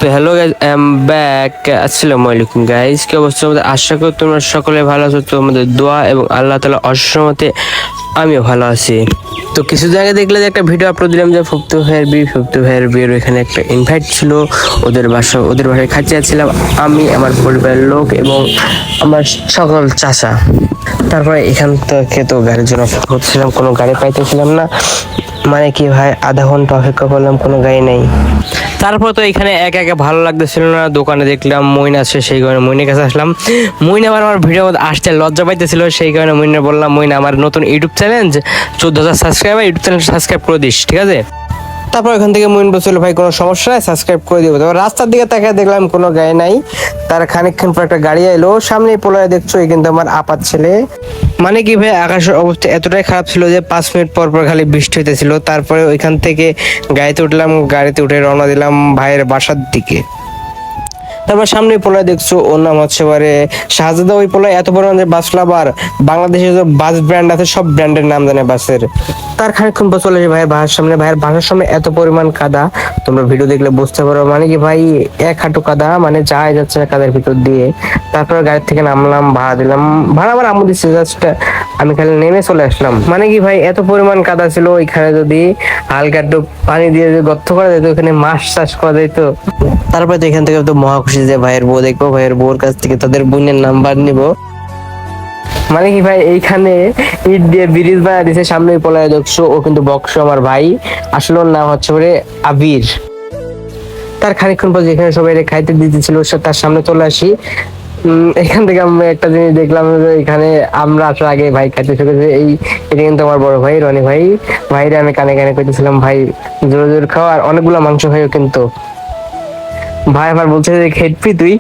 তো hello guys, I am back. আসসালামু আলাইকুম গাইজ, কি অবস্থা আমাদের? আশা করি তোমরা সকলে ভালো আছো। তোমাদের দোয়া এবং আল্লাহ তাআলা অসম্মতে আমিও ভালো আছি। তো কিছু জায়গায় দেখলে যে একটা ভিডিও আপলোড দিলাম যে ফুপ্তু ভাইয়ের বিয়ের ওইখানে একটা ইনভাইট ছিল। ওদের বাসায় খাইতে যাচ্ছিলাম আমি, আমার পরিবারের লোক এবং আমার সকল চাচা। তারপরে এখান থেকে তো গাড়ির জন্য অপেক্ষা করছিলাম, কোনো গাড়ি পাইতেছিলাম না। মানে কি ভাই, আধা ঘন্টা অপেক্ষা করলাম, কোনো গাড়ি নেই। তারপর তো এখানে একা একা ভালো লাগতেছিল না, দোকানে দেখলাম মইন আছে, সেই কারণে মইনের কাছে আসলাম। মইন আমার ভিডিও আসতে লজ্জা পাইতেছিল, সেই কারণে মইনে বললাম, মইন আমার নতুন YouTube challenge 14,000 subscriber, YouTube channel subscribe করে দিস, ঠিক আছে? তারপর এখান থেকে মইন বলছিল, ভাই কোনো সমস্যা নাই, সাবস্ক্রাইব করে দিব। তারপর রাস্তার দিকে তাকিয়ে দেখলাম কোনো গাড়ি নাই। তার খানিকক্ষণ পর একটা গাড়ি এলো, সামনে পোলায় দেখছো, এই কিন্তু আমার আপার ছেলে। মানে কি ভাই, আকাশের অবস্থা এতটাই খারাপ ছিল যে 5 মিনিট পর পর খালি বৃষ্টি হইতেছিল। তারপরে ওইখান থেকে গাড়িতে উঠলাম, গাড়িতে উঠে রওনা দিলাম ভাইয়ের বাসার দিকে। তারপর সামনে পোলায় দেখছো, ওর নাম হচ্ছে বারে শাহজাদা। ওই পোলায় এত বড় যে বাস লাভার, বাংলাদেশে যে বাস ব্র্যান্ড আছে সব ব্র্যান্ডের নাম জানে বাসের। তার খানিকক্ষণ পর চলে যায় ভাইয়ের বাসার সামনে এত পরিমাণ কাদা, তোমরা ভিডিও দেখলে বুঝতে পারো। মানে কি ভাই, এক হাঁটু কাদা, মানে যাওয়াই যাচ্ছে না কাদার ভিতর দিয়ে। তারপর গাড়ি থেকে নামলাম, ভাড়া দিলাম, ভাড়া আমার আম্মু দিচ্ছে, জাস্ট আমি খালি নেমে চলে আসলাম। মানে কি ভাই, এত পরিমাণ কাদা ছিল, ওইখানে যদি হালকা একটু পানি দিয়ে গর্ত করা যেত, ওখানে মাছ চাষ করা যেত। তারপরে তো এখান থেকে তো মহা খুশি যে ভাইয়ের বউ দেখবো, ভাইয়ের বউর কাছ থেকে তাদের বোনের নাম্বার নিব। মানে কি ভাই, এইখানে ইট দিয়ে ব্রিজ বানা দিছে, সামনে পলায় দেখছো, ও কিন্তু বক্স আমার ভাই, আসলে ওর নাম হচ্ছে বলে আবির। তার খানিকক্ষণ পর যেখানে সবাই খাইতে দিতেছিল, তার সামনে চলে আসি। এখান থেকে আমি একটা জিনিস দেখলাম যে এখানে আমরা আসার আগে ভাই খাইতে শুরু, এটা কিন্তু আমার বড় ভাই রনি ভাই। ভাইরে আমি কানে কানে কইতেছিলাম, ভাই জোর জোর খাওয়া, আর অনেকগুলো মাংস খাইও কিন্তু। ভাই আমার বলছে যে খেটবি তুই।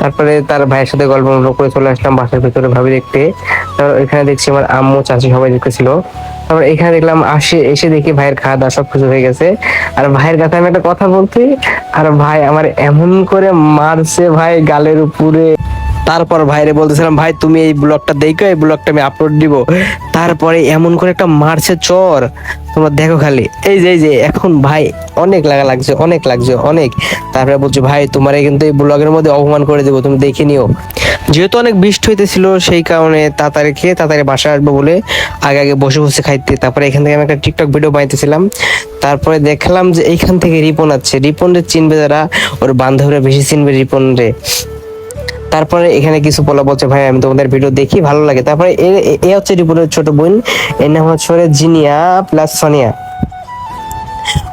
তারপরে তার ভাইয়ের সাথে গল্প করে চলে আসলাম বাসার ভিতরে ভাবি দেখতে। তারপর এখানে দেখছি আমার আম্মু চাচি সবাই দেখতেছিল। তারপর এখানে দেখলাম এসে দেখি ভাইয়ের খাওয়া দাওয়া সবকিছু হয়ে গেছে। আর ভাইয়ের কাছে আমি একটা কথা বলছি, আর ভাই আমার এমন করে মারছে ভাই গালের উপরে। তারপর ভাইরে বলতেছিলাম, ভাই তুমি এই ব্লগটা দেখো, এই ব্লগটা আমি আপলোড দিব। তারপরে এমন করে একটা মারছে চর, তোমরা দেখো খালি। এই যে এখন ভাই অনেক লাগছে অনেক। তারপরে বলছি, ভাই তোমার কিন্তু এই ব্লগের মধ্যে অপমান করে দেবো, তুমি দেখে নিও। যেহেতু অনেক বৃষ্টি হইতেছিল, সেই কারণে তাড়াতাড়ি খেয়ে তাড়াতাড়ি বাসায় আসবো বলে আগে বসে বসে খাইতে। তারপরে এখান থেকে আমি একটা টিকটক ভিডিও বানাইতেছিলাম। তারপরে দেখলাম যে এইখান থেকে রিপন আছে, রিপন রে চিনবে যারা, ওর বান্ধবীরা বেশি চিনবে রিপন রে। তারপরে এখানে কিছু বলা বলছে, ভাই আমি তোমাদের ভিডিও দেখি, ভালো লাগে। তারপরে এ হচ্ছে রিপনের ছোট বোন, এর নাম হচ্ছে জিনিয়া প্লাস সোনিয়া।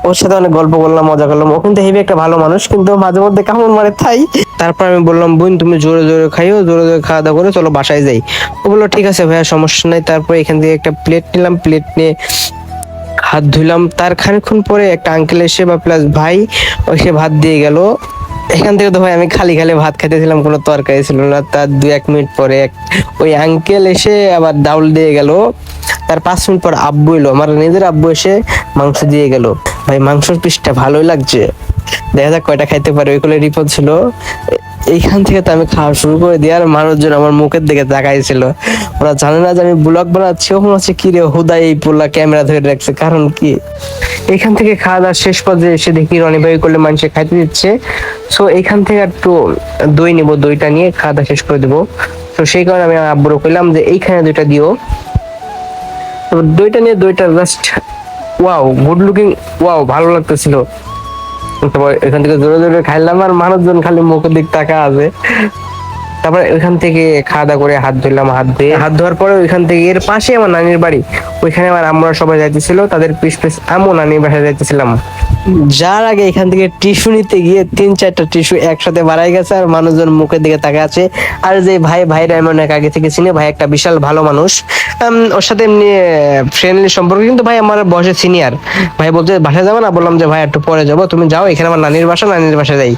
ওর সাথে অনেক গল্প করলাম, মজা করলাম। ও কিন্তু হেবি একটা ভালো মানুষ, কিন্তু মাঝে মধ্যে কেমন মানে তাই। তারপর আমি বললাম, বোন তুমি জোরে জোরে খাইও, জোরে জোরে খাওয়া দাওয়া করে চলো বাসায় যাই। ও বললো ঠিক আছে ভাইয়া, সমস্যা নাই। তারপরে এখান থেকে একটা প্লেট নিলাম, প্লেট নিয়ে হাত ধুইলাম। তার খানিকক্ষণ পরে একটা আঙ্কেল এসে বা প্লাস ভাই এসে ভাত দিয়ে গেল। এখান থেকে তো ভাই আমি খালি ভাত খাইতেছিলাম, কোনো তরকারি ছিল না। তার 2-1 মিনিট পরে ওই আঙ্কেল এসে আবার ডাউল দিয়ে গেল। তার 5 মিনিট পর আব্বু এলো, আমার নিজের আব্বু এসে মাংস দিয়ে গেল। ভাই মাংসের পিসটা ভালোই লাগছে, দেখা যাক কয়টা খাইতে পারে। ওইগুলো রিপোর্ট ছিল। এইখান থেকে তো আমি খাওয়া শুরু করে দিই, আর মানুষজন আমার মুখের দিকে তাকাইছিল। ওরা জানে না যে আমি ব্লগ বানাচ্ছি, ওখানে হচ্ছে কি রে হুদাই এই পোলা ক্যামেরা ধরে রাখছে, কারণ কি। এখান থেকে খাওয়া দাওয়া শেষ পর্যায়ে এসে দেখি রনি ভাই করলে মানুষে খাইতে দিচ্ছে। সো এখান থেকে একটু দই নিব, দইটা নিয়ে খাওয়া দাওয়া শেষ করে দেবো। তো সেই কারণে আমি আব্বুরও কইলাম যে এইখানে দুইটা দিও। তো দইটা নিয়ে, দইটা just wow, good looking, wow ভালো লাগতেছিল। তারপর এখান থেকে জোরে জোরে খাইলাম, আর মানুষজন খালি মুখের দিক তাকা আছে। তারপরে ওইখান থেকে খাওয়া দাওয়া করে হাত ধুলাম, হাত ধোয়ার পরে ওইখান থেকে এর পাশে আমার নানির বাড়ি, ওইখানে আমার আম্মুরা সবাই যাইতেছিল, তাদের পিছ আম্মু নানির বাসায় যাইতেছিলাম। যার আগে এখান থেকে টিস্যু নিতে গিয়ে 3-4টা টিস্যু একসাথে বাড়াই গেছে, আর মানুষজন মুখের দিকে তাকে আছে। আর যে ভাইরা আমি অনেক আগে থেকে চিনি, ভাই একটা বিশাল ভালো মানুষ। ওর সাথে এমনি ফ্রেন্ডলি সম্পর্ক, কিন্তু ভাই আমার বয়সে সিনিয়র। ভাই বলতে বাসায় যাবো না, বললাম যে ভাই একটু পরে যাবো, তুমি যাও, এখানে আমার নানির বাসায় যাই।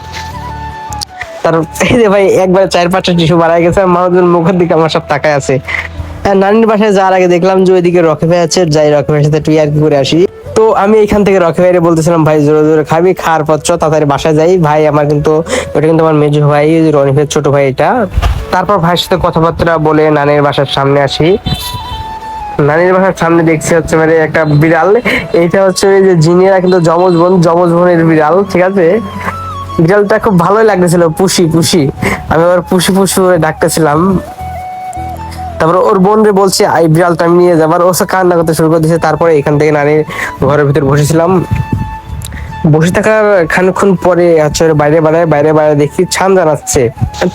তার এই যে ভাই একবারে 4-5টা টিস্যু বাড়াই গেছে, আর মানুষজন মুখের দিকে আমার সব তাকায় আছে। নানির বাসায় যাওয়ার আগে দেখলাম যে ওইদিকে রকি ভাই আছে, যাই রকি ভাইয়ের সাথে একটু ইয়ার্কি করে আসি। তো আমি এখান থেকে রকি ভাইরে বলতেছিলাম, ভাই জোরে জোরে খাবি, খাওয়ার পর তাড়াতাড়ি বাসায় যাই। ভাই আমার কিন্তু ওটা কিন্তু আমার মেজো ভাই, রনি ভাইয়ের ছোট ভাই এটা। তারপর ভাইয়ের সাথে কথাবার্তা বলে নানির বাসার সামনে আসি। নানির বাসার সামনে দেখছি হচ্ছে মানে একটা বিড়াল। এইটা হচ্ছে ওই যে জিনিয়া কিন্তু যমজ বোনের বিড়াল, ঠিক আছে। বিড়ালটা খুব ভালোই লাগতেছিল, পুষি পুষি। আমি আবার পুষি পুষি ডাকতেছিলাম। তারপর ওর বোন রে বলছে এই বিড়ালটা আমি নিয়ে যাবার, ও সব কান্না করতে শুরু করে দিয়েছে। তারপরে এখান থেকে নানির ঘরের ভিতর বসেছিলাম। বসে থাকার খানিকক্ষণ পরে হচ্ছে ওর বাইরে বাইরে দেখি ছান জানাচ্ছে।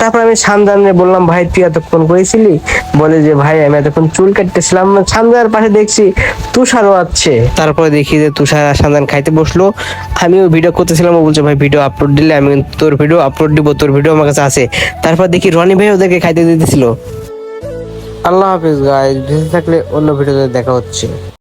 তারপর আমি ছানদানে বললাম, ভাই তুই এতক্ষণ করেছিলি? বলে যে ভাই আমি এতক্ষণ চুল কাটতেছিলাম। ছানদানের পাশে দেখছি তুষারও আছে। তারপরে দেখি যে তুষার আর ছানদান খাইতে বসলো। আমিও ভিডিও করতেছিলাম, ও বলছে ভাই ভিডিও আপলোড দিলে আমি তোর ভিডিও আপলোড দিব, তোর ভিডিও আমার কাছে আছে। তারপর দেখি রনি ভাই ওদেরকে খাইতে দিতেছিল। আল্লাহ হাফিজ গাইস, বেঁচে থাকলে অন্য ভিডিওতে দেখা হচ্ছে।